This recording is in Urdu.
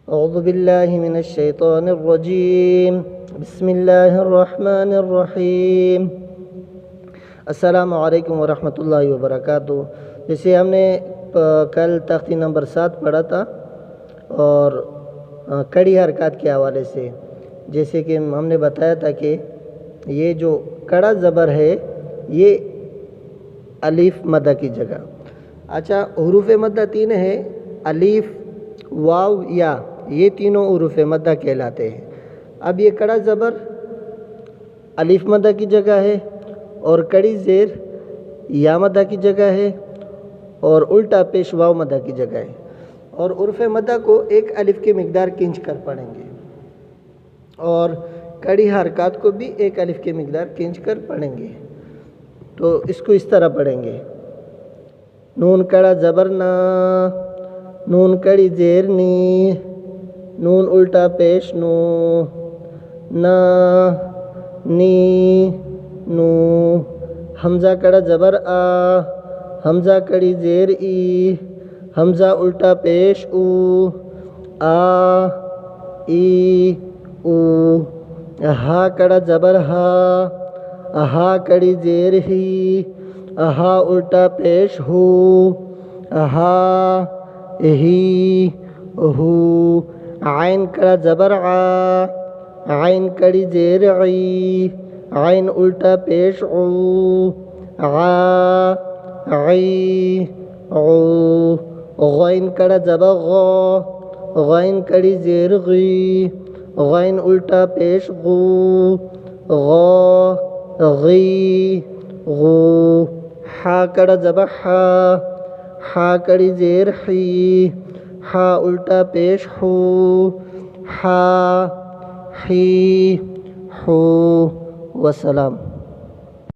اعوذ باللہ من الشیطان الرجیم بسم اللہ الرحمن الرحیم۔ السلام علیکم ورحمۃ اللہ وبرکاتہ۔ جیسے ہم نے کل تختی نمبر 7 پڑھا تھا اور کڑی حرکات کے حوالے سے، جیسے کہ ہم نے بتایا تھا کہ یہ جو کڑا زبر ہے یہ الف مدہ کی جگہ، اچھا حروف مدہ 3 ہے، الف، واو، یا، یہ تینوں حروف مدہ کہلاتے ہیں۔ اب یہ کڑا زبر الف مدہ کی جگہ ہے اور کڑی زیر یا مدہ کی جگہ ہے اور الٹا پیش واو مدہ کی جگہ ہے، اور حروف مدہ کو ایک الف کی مقدار کھینچ کر پڑھیں گے اور کڑی حرکات کو بھی ایک الف کی مقدار کھینچ کر پڑھیں گے۔ تو اس کو اس طرح پڑھیں گے: نون کڑا زبر نا، نون کڑی زیر نی، نون الٹا پیش نو، نا، نی، نو، حمزہ کڑا زبر آ، حمزہ کڑی زیر ای، حمزہ الٹا پیش او، آ، ای، او، ہا کڑا زبر ہا، ہا کڑی زیر ہی، ہا الٹا پیش ہو، ہا، ہی، ہو، عین کڑا زبر آ، عین کڑی زیر عی، عین الٹا پیش عو، عا، عی، عو، غین کڑا زبر غا، غین کڑی زیر غی، غین الٹا پیش غو، غا، غی، غو، حا کڑا زبر حا، حا کڑی زیر حی، حا الٹا پیش حو، حا، حی، حو، وسلام۔